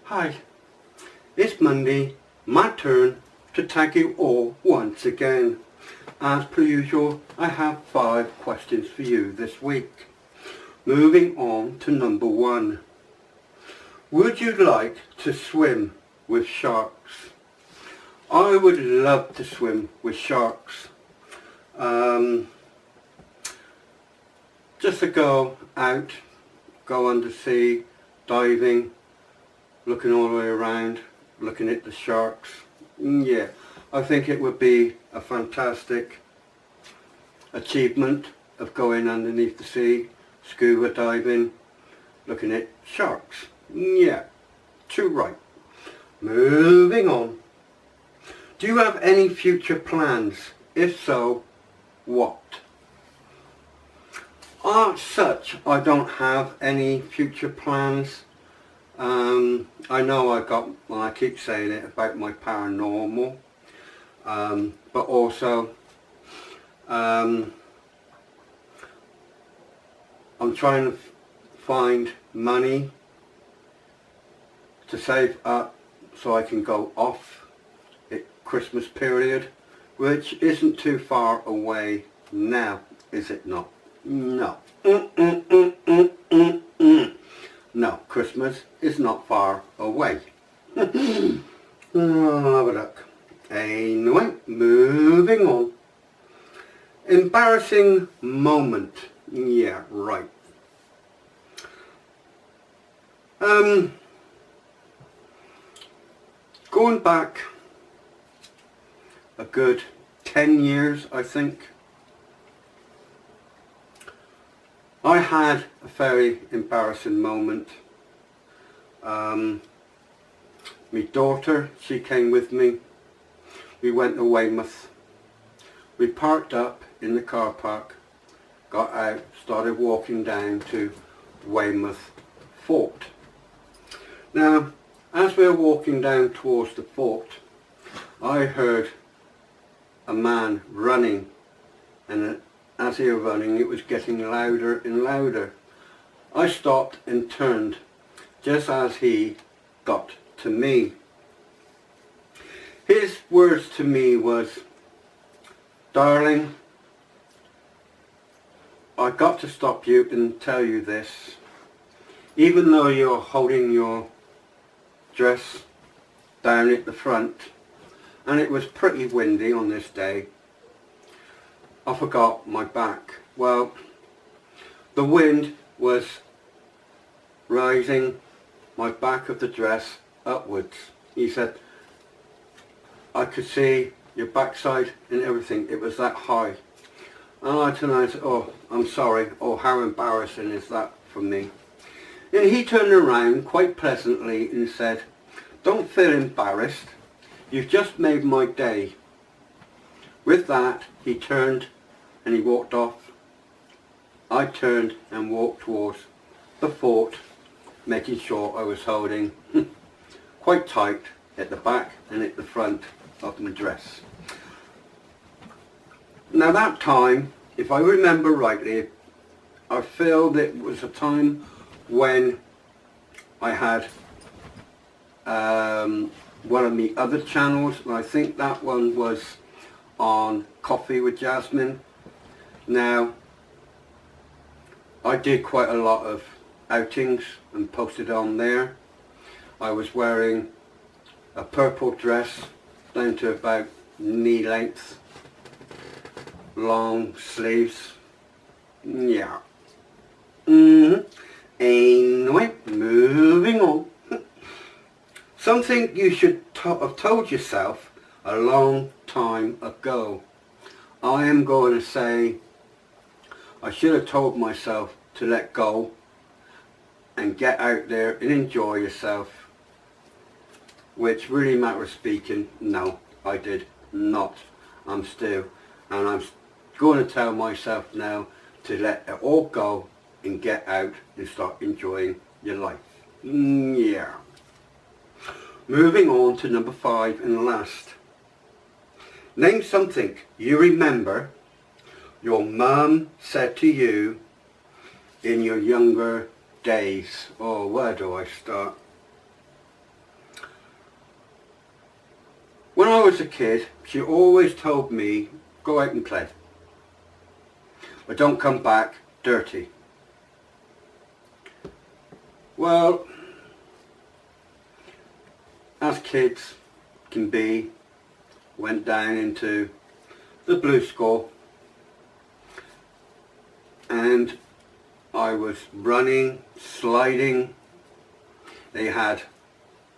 Hi, it's Monday, my turn to tag you all once again. As per usual, I have 5 questions for you this week. Moving on to number 1. Would you like to swim with sharks? I would love to swim with sharks. Just to go out, go under sea, diving, looking all the way around, looking at the sharks. Yeah, I think it would be a fantastic achievement of going underneath the sea, scuba diving, looking at sharks. Yeah, too right. Moving on. Do you have any future plans? If so, what? As such, I don't have any future plans. I know I keep saying it about my paranormal, but also I'm trying to find money to save up so I can go off at Christmas period, which isn't too far away now, is it not? No. No, Christmas is not far away. Oh, have a look. Anyway, moving on. Embarrassing moment. Yeah, right. Going back a good 10 years, I think, I had a very embarrassing moment. My daughter, she came with me. We went to Weymouth. We parked up in the car park, got out, started walking down to Weymouth Fort. Now, as we were walking down towards the fort, I heard a man running, and as he was running, it was getting louder and louder. I stopped and turned just as he got to me. His words to me was, "Darling, I got to stop you and tell you this. Even though you're holding your dress down at the front, and it was pretty windy on this day, I forgot my back." Well, the wind was rising my back of the dress upwards. He said, "I could see your backside and everything. It was that high." And I turned around and said, "Oh, I'm sorry. Oh, how embarrassing is that for me?" And he turned around quite pleasantly and said, "Don't feel embarrassed. You've just made my day." With that, he turned and he walked off. I turned and walked towards the fort, making sure I was holding quite tight at the back and at the front of my dress. Now that time, if I remember rightly, I feel that it was a time when I had one of the other channels, and I think that one was on Coffee with Jasmine. Now, I did quite a lot of outings and posted on there. I was wearing a purple dress down to about knee length, long sleeves. Yeah. Anyway, moving on. Something you should have told yourself a long time ago. I am going to say I should have told myself to let go and get out there and enjoy yourself. Which really matter speaking, no, I did not. I'm still, and I'm going to tell myself now to let it all go and get out and start enjoying your life. Yeah. Moving on to number 5 and last. Name something you remember your mum said to you in your younger days. Oh, where do I start? When I was a kid, she always told me, go out and play, but don't come back dirty. Well, as kids can be, went down into the blue school and I was running, sliding. They had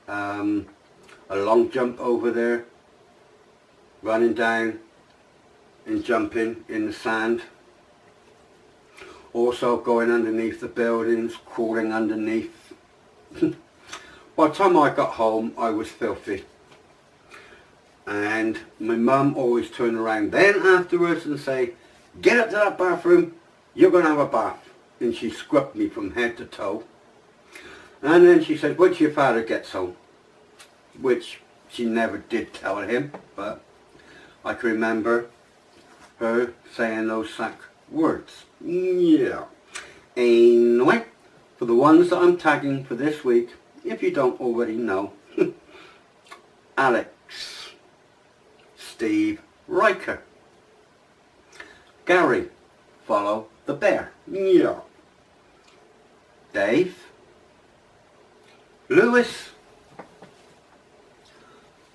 a long jump over there, running down and jumping in the sand. Also going underneath the buildings, crawling underneath. By the time I got home, I was filthy. And my mum always turned around then afterwards and say, get up to that bathroom, you're going to have a bath. And she scrubbed me from head to toe. And then she said, wait till your father gets home. Which she never did tell him, but I can remember her saying those exact words. Yeah. Anyway, for the ones that I'm tagging for this week, if you don't already know, Alex, Steve Riker, Gary, follow the bear. Yeah. Dave, Lewis,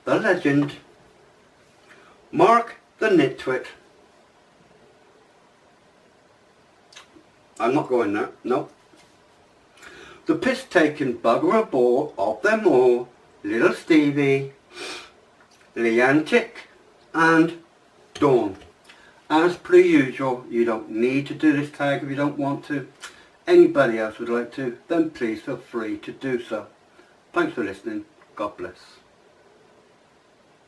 the legend, Mark the nitwit. I'm not going there, no. The piss-taking bugger of ball of them all, little Stevie, Leantic and Dawn. As per usual, you don't need to do this tag if you don't want to. Anybody else would like to, then please feel free to do so. Thanks for listening. God bless.